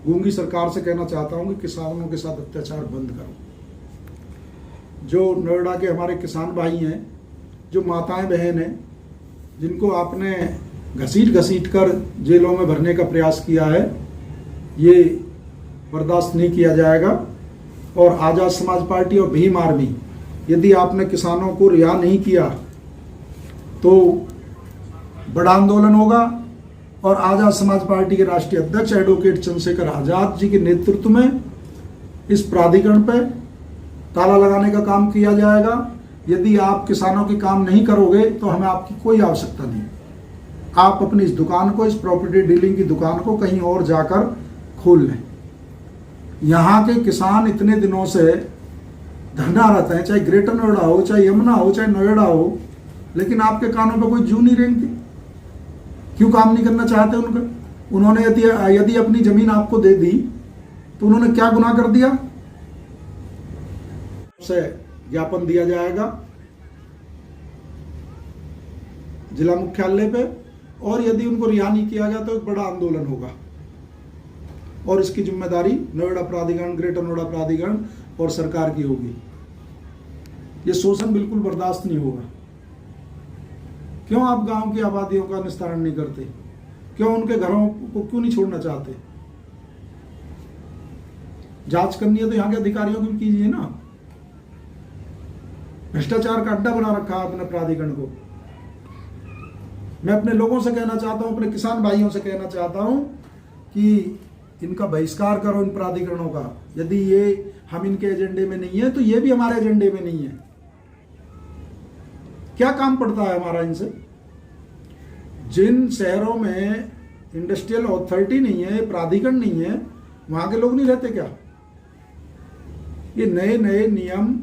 गूंगी सरकार से कहना चाहता हूं कि किसानों के साथ अत्याचार बंद करो। जो नोएडा के हमारे किसान भाई हैं, जो माताएं बहन हैं, जिनको आपने घसीट कर जेलों में भरने का प्रयास किया है, ये बर्दाश्त नहीं किया जाएगा। और आज़ाद समाज पार्टी और भीम आर्मी, यदि आपने किसानों को रिहा नहीं किया तो बड़ा आंदोलन होगा। और आज़ाद समाज पार्टी के राष्ट्रीय अध्यक्ष एडवोकेट चंद्रशेखर आज़ाद जी के नेतृत्व में इस प्राधिकरण पर ताला लगाने का काम किया जाएगा। यदि आप किसानों के काम नहीं करोगे तो हमें आपकी कोई आवश्यकता नहीं। आप अपनी इस दुकान को, इस प्रॉपर्टी डीलिंग की दुकान को कहीं और जाकर खोल लें। यहाँ के किसान इतने दिनों से धरना रहते हैं, चाहे ग्रेटर नोएडा हो, चाहे यमुना हो, चाहे नोएडा हो, लेकिन आपके कानों पर कोई जू नहीं रेंगती। क्यों काम नहीं करना चाहते उनका? उन्होंने यदि अपनी जमीन आपको दे दी तो उन्होंने क्या गुनाह कर दिया? से ज्ञापन दिया जाएगा जिला मुख्यालय पे, और यदि उनको रिहा नहीं किया गया तो एक बड़ा आंदोलन होगा। और इसकी जिम्मेदारी नोएडा प्राधिकरण, ग्रेटर नोएडा प्राधिकरण और सरकार की होगी। ये शोषण बिल्कुल बर्दाश्त नहीं होगा। क्यों आप गांव की आबादियों का निस्तारण नहीं करते? क्यों उनके घरों को क्यों नहीं छोड़ना चाहते? जांच करनी है तो यहाँ के अधिकारियों की कीजिए ना। भ्रष्टाचार का अड्डा बना रखा है अपने प्राधिकरण को। मैं अपने लोगों से कहना चाहता हूं, अपने किसान भाइयों से कहना चाहता हूं कि इनका बहिष्कार करो, इन प्राधिकरणों का। यदि ये हम इनके एजेंडे में नहीं है तो ये भी हमारे एजेंडे में नहीं है। क्या काम पड़ता है हमारा इनसे? जिन शहरों में इंडस्ट्रियल अथॉरिटी नहीं है, प्राधिकरण नहीं है, वहां के लोग नहीं रहते क्या? ये नए नए नियम,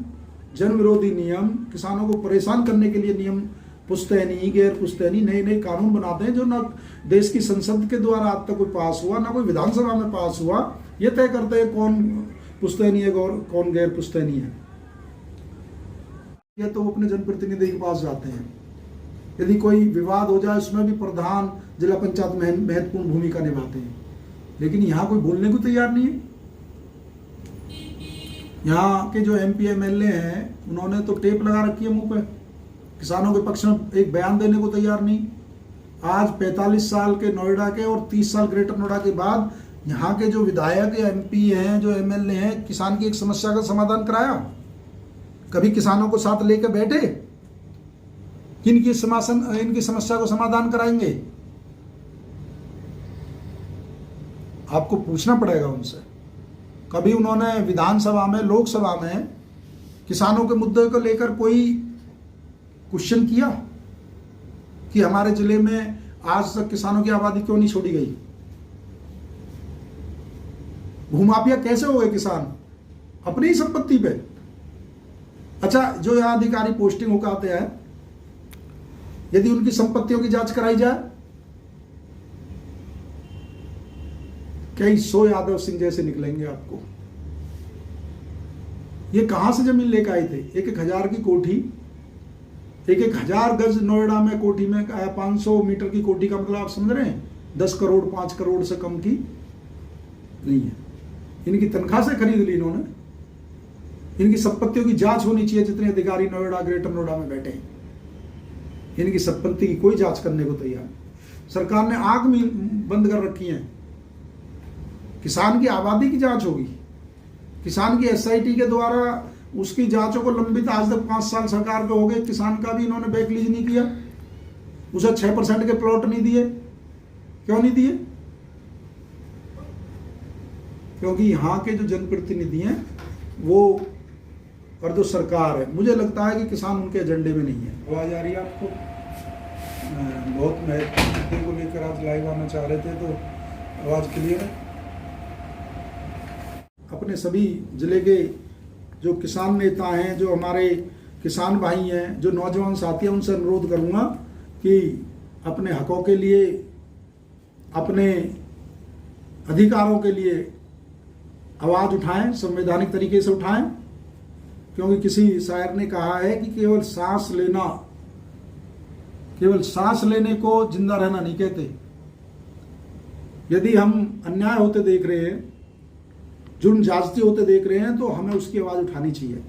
जन विरोधी नियम, किसानों को परेशान करने के लिए नियम, पुश्तैनी, गैर पुश्तैनी, नए नए कानून बनाते हैं जो ना देश की संसद के द्वारा आज तक कोई पास हुआ, ना कोई विधानसभा में पास हुआ। ये तय करते हैं कौन पुश्तैनी है और कौन गैर पुश्तैनी है। ये तो अपने जनप्रतिनिधि के पास जाते हैं। यदि कोई विवाद हो जाए उसमें भी प्रधान, जिला पंचायत महत्वपूर्ण भूमिका निभाते हैं। लेकिन यहाँ कोई बोलने को तैयार नहीं है। यहाँ के जो MP MLA हैं, उन्होंने तो टेप लगा रखी है मुंह पे। किसानों के पक्ष में एक बयान देने को तैयार नहीं। आज 45 साल के नोएडा के और 30 साल ग्रेटर नोएडा के बाद यहाँ के जो विधायक या MP हैं, जो MLA हैं, किसान की एक समस्या का समाधान कराया? कभी किसानों को साथ लेकर बैठे? इनकी समस्या को समाधान कराएंगे? आपको पूछना पड़ेगा उनसे। कभी उन्होंने विधानसभा में, लोकसभा में किसानों के मुद्दे को लेकर कोई क्वेश्चन किया कि हमारे जिले में आज तक किसानों की आबादी क्यों नहीं छोड़ी गई? भूमाफिया कैसे हो गए किसान अपनी ही संपत्ति पे? अच्छा, जो यहाँ अधिकारी पोस्टिंग होकर आते हैं, यदि उनकी संपत्तियों की जांच कराई जाए, कई 100 यादव सिंह जैसे निकलेंगे आपको। ये कहां से जमीन लेकर आए थे? 1-1 हजार की कोठी, 1-1 हजार गज नोएडा में कोठी में 500 मीटर की कोठी का मतलब आप समझ रहे हैं? 10 करोड़ 5 करोड़ से कम की नहीं है। इनकी तनख्वाह से खरीद ली इन्होंने। इनकी संपत्तियों की जांच होनी चाहिए। जितने अधिकारी नोएडा, ग्रेटर नोएडा में बैठे हैं, इनकी संपत्ति की कोई जांच करने को तैयार नहीं। सरकार ने आंख में बंद कर रखी है। किसान की आबादी की जांच होगी, किसान की SIT के द्वारा उसकी जांचों को लंबित आज तक 5 साल सरकार के हो गए। किसान का भी इन्होंने बैकलीज नहीं किया, उसे 6% के प्लॉट नहीं दिए। क्यों नहीं दिए? क्योंकि यहाँ के जो जनप्रतिनिधि हैं वो, और जो सरकार है, मुझे लगता है कि किसान उनके एजेंडे में नहीं है। आवाज आ रही है आपको? बहुत महत्वपूर्ण को लेकर आज लाइव आना चाह रहे थे, तो आवाज क्लियर है? अपने सभी जिले के जो किसान नेता हैं, जो हमारे किसान भाई हैं, जो नौजवान साथी हैं, उनसे अनुरोध करूंगा कि अपने हकों के लिए, अपने अधिकारों के लिए आवाज उठाएं, संवैधानिक तरीके से उठाएं। क्योंकि किसी शायर ने कहा है कि केवल सांस लेने को जिंदा रहना नहीं कहते। यदि हम अन्याय होते देख रहे हैं, जुर्म ज्यादती होते देख रहे हैं, तो हमें उसकी आवाज उठानी चाहिए।